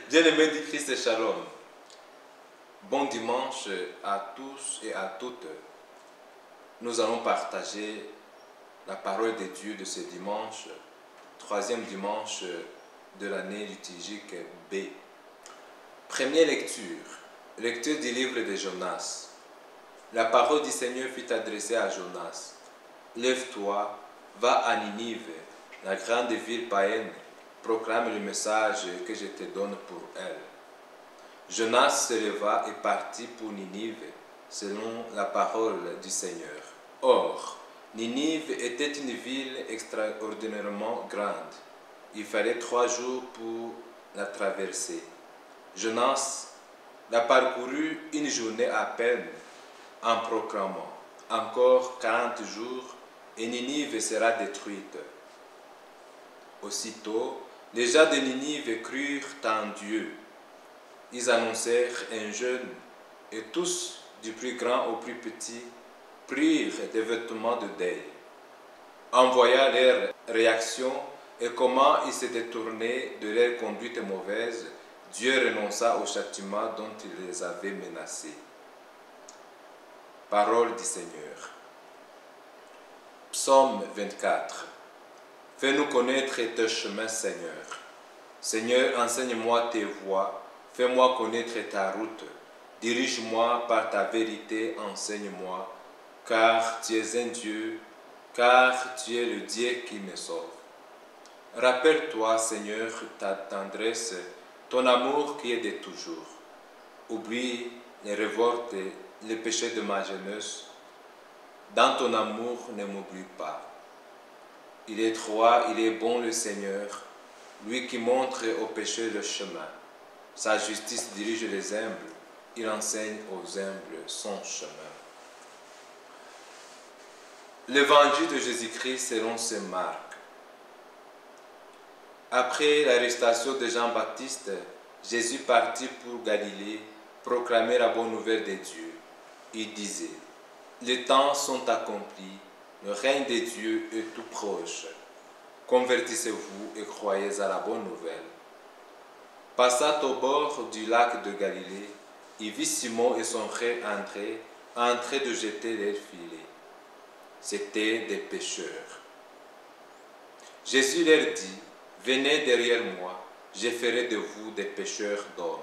Bien-aimés du Christ et Shalom, bon dimanche à tous et à toutes. Nous allons partager la parole de Dieu de ce dimanche, troisième dimanche de l'année liturgique B. Première lecture du livre de Jonas. La parole du Seigneur fut adressée à Jonas. Lève-toi, va à Ninive, la grande ville païenne, proclame le message que je te donne pour elle. Jonas se leva et partit pour Ninive, selon la parole du Seigneur. Or, Ninive était une ville extraordinairement grande. Il fallait 3 jours pour la traverser. Jonas la parcourut une journée à peine en proclamant « Encore 40 jours et Ninive sera détruite. » Aussitôt, les gens de Ninive crurent en Dieu. Ils annoncèrent un jeûne et tous, du plus grand au plus petit, prirent des vêtements de deuil. En voyant leur réaction et comment ils se détournaient de leur conduite mauvaise, Dieu renonça au châtiment dont il les avait menacés. Parole du Seigneur. Psaume 24. Fais-nous connaître tes chemins, Seigneur. Seigneur, enseigne-moi tes voies, fais-moi connaître ta route. Dirige-moi par ta vérité, enseigne-moi, car tu es un Dieu, car tu es le Dieu qui me sauve. Rappelle-toi, Seigneur, ta tendresse, ton amour qui est de toujours. Oublie les révoltes, les péchés de ma jeunesse. Dans ton amour, ne m'oublie pas. Il est droit, il est bon le Seigneur, lui qui montre aux pécheurs le chemin. Sa justice dirige les humbles, il enseigne aux humbles son chemin. L'évangile de Jésus-Christ selon saint Marc. Après l'arrestation de Jean-Baptiste, Jésus partit pour Galilée proclamer la bonne nouvelle de Dieu. Il disait, « Les temps sont accomplis, le règne de Dieu est tout proche. Convertissez-vous et croyez à la bonne nouvelle. » Passant au bord du lac de Galilée, il vit Simon et son frère André en train de jeter leurs filets. C'étaient des pêcheurs. Jésus leur dit, « Venez derrière moi, je ferai de vous des pêcheurs d'hommes. »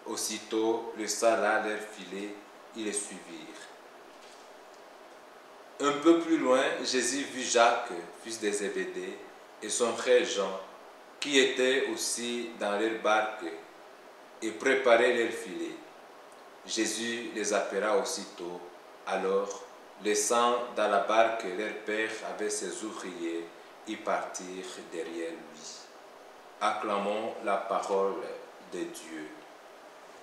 Aussitôt, laissant là leurs filets, ils les suivirent. Un peu plus loin, Jésus vit Jacques, fils de Zébédée, et son frère Jean, qui étaient aussi dans leur barque et préparaient leurs filets. Jésus les appela aussitôt. Alors, laissant dans la barque leur père avec ses ouvriers, ils partirent derrière lui. Acclamons la parole de Dieu.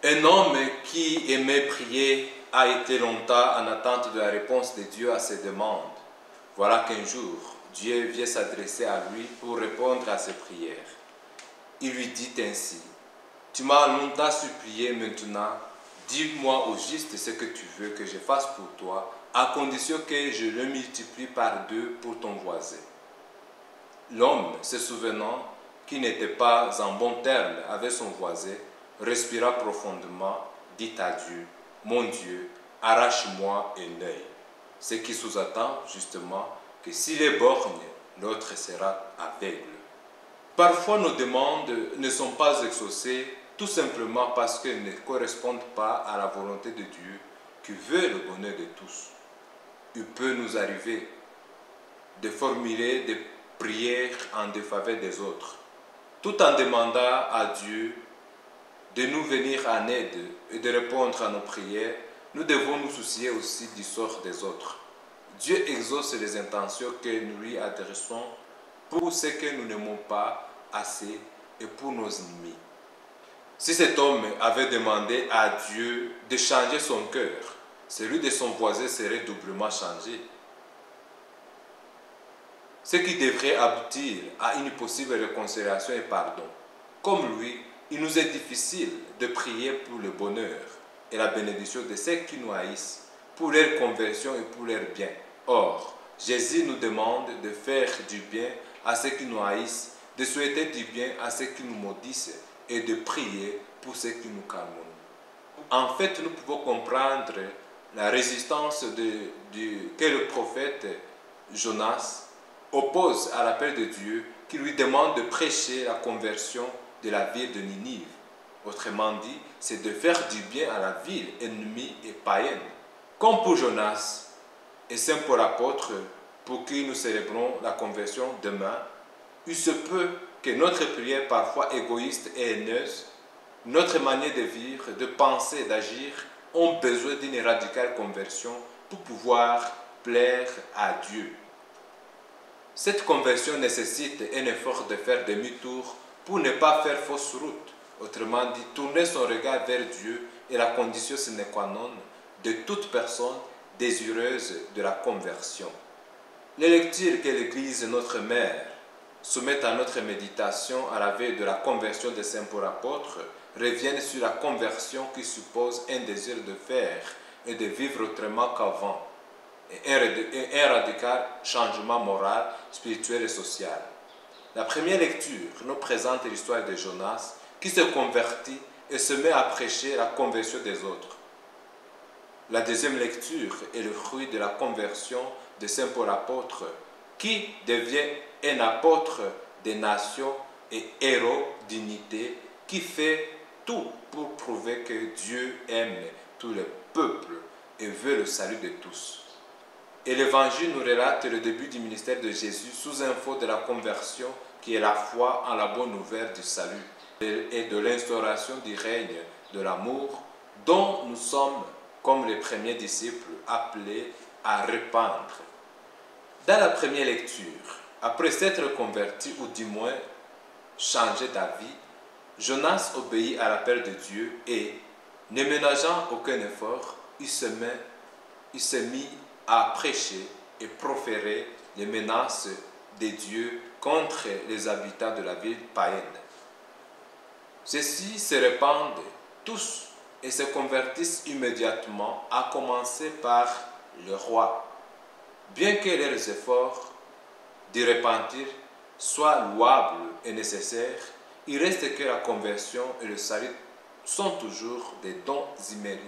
Un homme qui aimait prier a été longtemps en attente de la réponse de Dieu à ses demandes. Voilà qu'un jour, Dieu vient s'adresser à lui pour répondre à ses prières. Il lui dit ainsi, « Tu m'as longtemps supplié, maintenant, dis-moi au juste ce que tu veux que je fasse pour toi, à condition que je le multiplie par 2 pour ton voisin. » L'homme, se souvenant qu'il n'était pas en bon terme avec son voisin, respira profondément, dit à Dieu, « Mon Dieu, arrache-moi un œil. » Ce qui sous-entend justement que s'il est borgne, l'autre sera aveugle. Parfois nos demandes ne sont pas exaucées tout simplement parce qu'elles ne correspondent pas à la volonté de Dieu qui veut le bonheur de tous. Il peut nous arriver de formuler des prières en défaveur des autres, tout en demandant à Dieu de nous venir en aide et de répondre à nos prières. Nous devons nous soucier aussi du sort des autres. Dieu exauce les intentions que nous lui adressons pour ceux que nous n'aimons pas assez et pour nos ennemis. Si cet homme avait demandé à Dieu de changer son cœur, celui de son voisin serait doublement changé. Ce qui devrait aboutir à une possible réconciliation et pardon. Comme lui, il nous est difficile de prier pour le bonheur et la bénédiction de ceux qui nous haïssent, pour leur conversion et pour leur bien. Or, Jésus nous demande de faire du bien à ceux qui nous haïssent, de souhaiter du bien à ceux qui nous maudissent et de prier pour ceux qui nous calment. En fait, nous pouvons comprendre la résistance que le prophète Jonas oppose à l'appel de Dieu qui lui demande de prêcher la conversion de la ville de Ninive. Autrement dit, c'est de faire du bien à la ville ennemie et païenne. Comme pour Jonas et Saint Paul apôtre, pour qui nous célébrons la conversion demain, il se peut que notre prière parfois égoïste et haineuse, notre manière de vivre, de penser et d'agir ont besoin d'une radicale conversion pour pouvoir plaire à Dieu. Cette conversion nécessite un effort de faire demi-tour pour ne pas faire fausse route. Autrement dit, tourner son regard vers Dieu est la condition sine qua non de toute personne désireuse de la conversion. Les lectures que l'Église, notre mère, soumet à notre méditation à la veille de la conversion de Saint Paul apôtre reviennent sur la conversion qui suppose un désir de faire et de vivre autrement qu'avant, et un radical changement moral, spirituel et social. La première lecture nous présente l'histoire de Jonas qui se convertit et se met à prêcher la conversion des autres. La deuxième lecture est le fruit de la conversion de Saint Paul apôtre qui devient un apôtre des nations et héros d'unité qui fait tout pour prouver que Dieu aime tous les peuples et veut le salut de tous. Et l'Évangile nous relate le début du ministère de Jésus sous info de la conversion qui est la foi en la bonne nouvelle du salut et de l'instauration du règne de l'amour dont nous sommes, comme les premiers disciples, appelés à répandre. Dans la première lecture, après s'être converti ou du moins changé d'avis, Jonas obéit à l'appel de Dieu et, ne ménageant aucun effort, il s'est mis à prêcher et proférer les menaces de Dieu contre les habitants de la ville païenne. Ceux-ci se répandent tous et se convertissent immédiatement, à commencer par le roi. Bien que leurs efforts de repentir soient louables et nécessaires, il reste que la conversion et le salut sont toujours des dons immérités.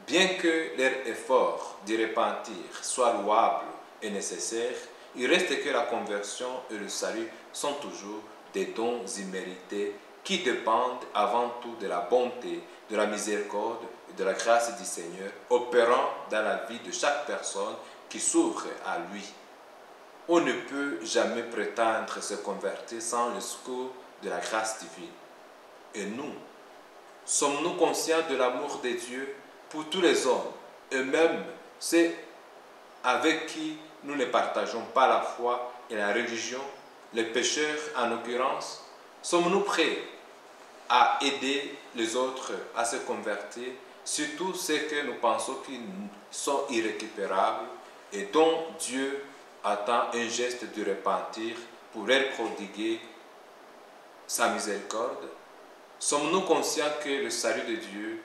Bien que leurs efforts de repentir soient louables et nécessaires, il reste que la conversion et le salut sont toujours des dons immérités qui dépendent avant tout de la bonté, de la miséricorde et de la grâce du Seigneur, opérant dans la vie de chaque personne qui s'ouvre à lui. On ne peut jamais prétendre se convertir sans le secours de la grâce divine. Et nous, sommes-nous conscients de l'amour de Dieu pour tous les hommes, et même ceux avec qui nous ne partageons pas la foi et la religion, les pécheurs en l'occurrence? Sommes-nous prêts à aider les autres à se convertir, surtout ceux que nous pensons qu'ils sont irrécupérables et dont Dieu attend un geste de repentir pour leur prodiguer sa miséricorde? Sommes-nous conscients que le salut de Dieu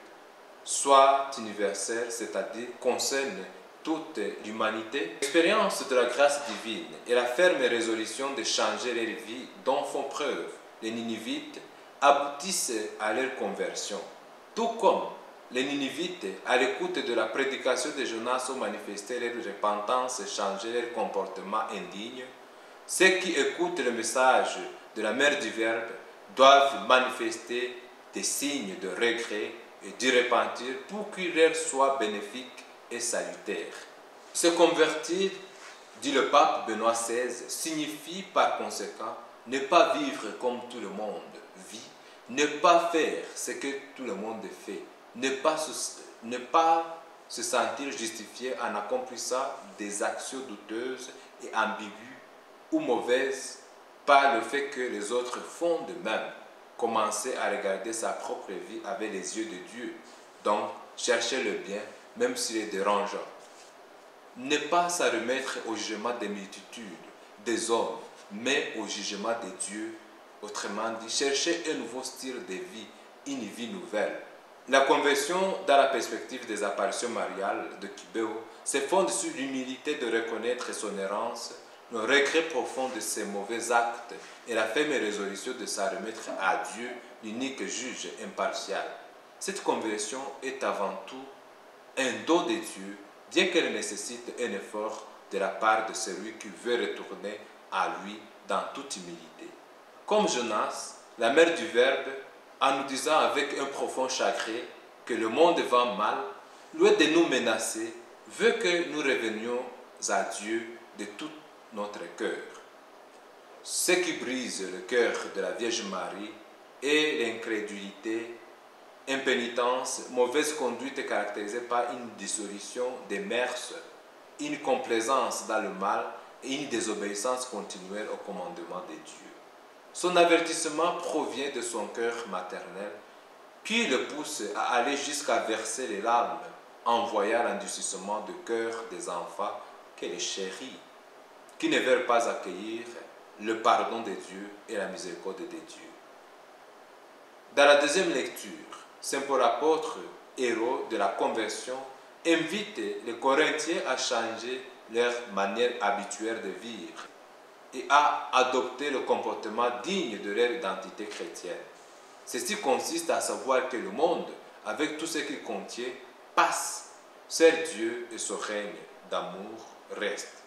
soit universel, c'est-à-dire concerne toute l'humanité? L'expérience de la grâce divine et la ferme résolution de changer leur vie dont font preuve les Ninivites aboutissent à leur conversion. Tout comme les Ninivites, à l'écoute de la prédication de Jonas, ont manifesté leur repentance et changé leur comportement indigne, ceux qui écoutent le message de la mère du Verbe doivent manifester des signes de regret et de repentir pour qu'il leur soit bénéfique et salutaire. Se convertir, dit le pape Benoît XVI, signifie par conséquent ne pas vivre comme tout le monde vit, ne pas faire ce que tout le monde fait, ne pas se sentir justifié en accomplissant des actions douteuses et ambiguës ou mauvaises par le fait que les autres font de même. Commencer à regarder sa propre vie avec les yeux de Dieu, donc chercher le bien même s'il est dérangeant. Ne pas se remettre au jugement des multitudes, des hommes, mais au jugement de Dieu. Autrement dit, chercher un nouveau style de vie, une vie nouvelle. La conversion dans la perspective des apparitions mariales de Kibéo se fonde sur l'humilité de reconnaître son errance, le regret profond de ses mauvais actes et la ferme résolution de s'en remettre à Dieu, l'unique juge impartial. Cette conversion est avant tout un don de Dieu, bien qu'elle nécessite un effort de la part de celui qui veut retourner à lui dans toute humilité. Comme Jonas, la mère du Verbe, en nous disant avec un profond chagrin que le monde va mal, loin de nous menacer, veut que nous revenions à Dieu de tout notre cœur. Ce qui brise le cœur de la Vierge Marie est l'incrédulité, impénitence, mauvaise conduite caractérisée par une dissolution des mœurs, une complaisance dans le mal et une désobéissance continuelle au commandement de Dieu. Son avertissement provient de son cœur maternel qui le pousse à aller jusqu'à verser les larmes en voyant l'endurcissement de cœur des enfants qu'elle chérit, qui ne veulent pas accueillir le pardon de Dieu et la miséricorde de Dieu. Dans la deuxième lecture, Saint Paul apôtre, héros de la conversion, invite les Corinthiens à changer leur manière habituelle de vivre et à adopter le comportement digne de leur identité chrétienne. Ceci consiste à savoir que le monde, avec tout ce qu'il contient, passe. Seul Dieu et son règne d'amour restent.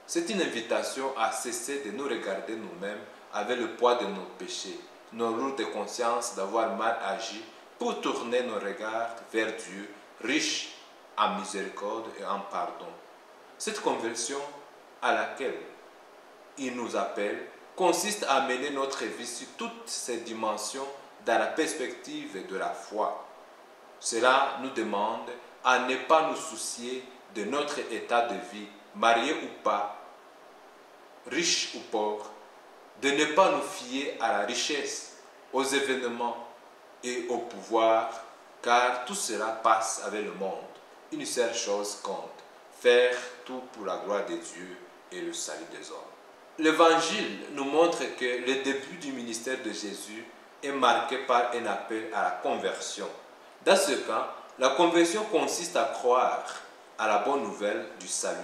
C'est une invitation à cesser de nous regarder nous-mêmes avec le poids de nos péchés, nos lourdes consciences d'avoir mal agi, pour tourner nos regards vers Dieu, riche en miséricorde et en pardon. Cette conversion à laquelle il nous appelle consiste à mener notre vie sur toutes ces dimensions dans la perspective de la foi. Cela nous demande à ne pas nous soucier de notre état de vie, marié ou pas, riche ou pauvre, de ne pas nous fier à la richesse, aux événements et au pouvoir, car tout cela passe avec le monde. Une seule chose compte, faire tout pour la gloire de Dieu et le salut des hommes. L'Évangile nous montre que le début du ministère de Jésus est marqué par un appel à la conversion. Dans ce cas, la conversion consiste à croire à la bonne nouvelle du salut,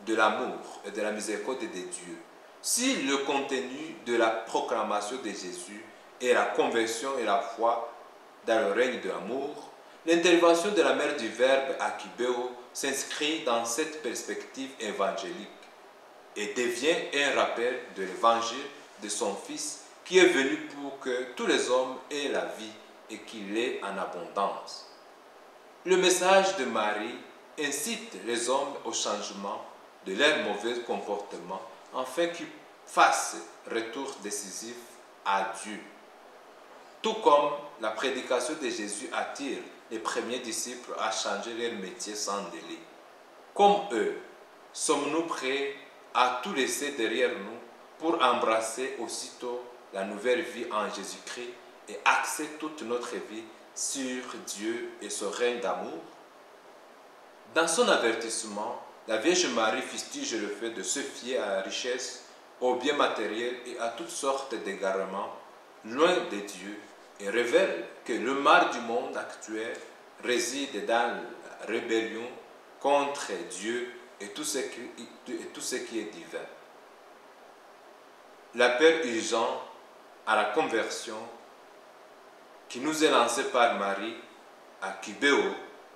de l'amour et de la miséricorde de Dieu. Si le contenu de la proclamation de Jésus est la conversion et la foi dans le règne de l'amour, l'intervention de la mère du Verbe à Kibéo s'inscrit dans cette perspective évangélique et devient un rappel de l'évangile de son Fils qui est venu pour que tous les hommes aient la vie et qu'il l'ait en abondance. Le message de Marie incite les hommes au changement de leur mauvais comportement afin qu'ils fassent retour décisif à Dieu. Tout comme la prédication de Jésus attire les premiers disciples à changer leur métier sans délai. Comme eux, sommes-nous prêts à tout laisser derrière nous pour embrasser aussitôt la nouvelle vie en Jésus-Christ et axer toute notre vie sur Dieu et son règne d'amour? Dans son avertissement, la Vierge Marie fustige le fait de se fier à la richesse, aux biens matériels et à toutes sortes d'égarements loin de Dieu et révèle que le mal du monde actuel réside dans la rébellion contre Dieu et tout ce qui est divin. L'appel urgent à la conversion qui nous est lancé par Marie à Kibéo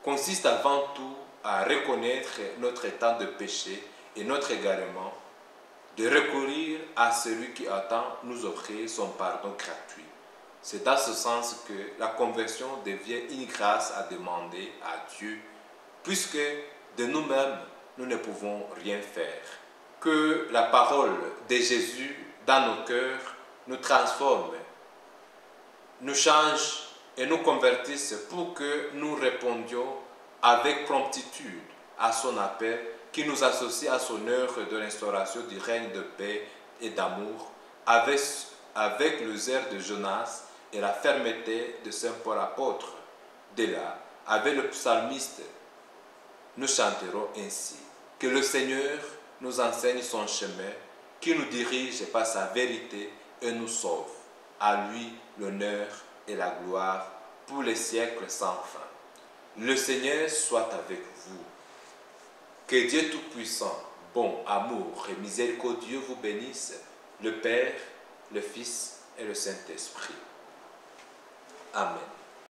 consiste avant tout à reconnaître notre état de péché et notre égarement, de recourir à celui qui attend nous offrir son pardon gratuit. C'est dans ce sens que la conversion devient une grâce à demander à Dieu, puisque de nous-mêmes, nous ne pouvons rien faire. Que la parole de Jésus dans nos cœurs nous transforme, nous change et nous convertisse pour que nous répondions avec promptitude à son appel qui nous associe à son œuvre de restauration du règne de paix et d'amour avec le zèle de Jonas et la fermeté de Saint Paul apôtre. De là, avec le psalmiste, nous chanterons ainsi. Que le Seigneur nous enseigne son chemin, qui nous dirige par sa vérité et nous sauve. À lui l'honneur et la gloire pour les siècles sans fin. Le Seigneur soit avec vous. Que Dieu Tout-Puissant bon, amour et miséricordieux vous bénisse, le Père, le Fils et le Saint-Esprit. Amen.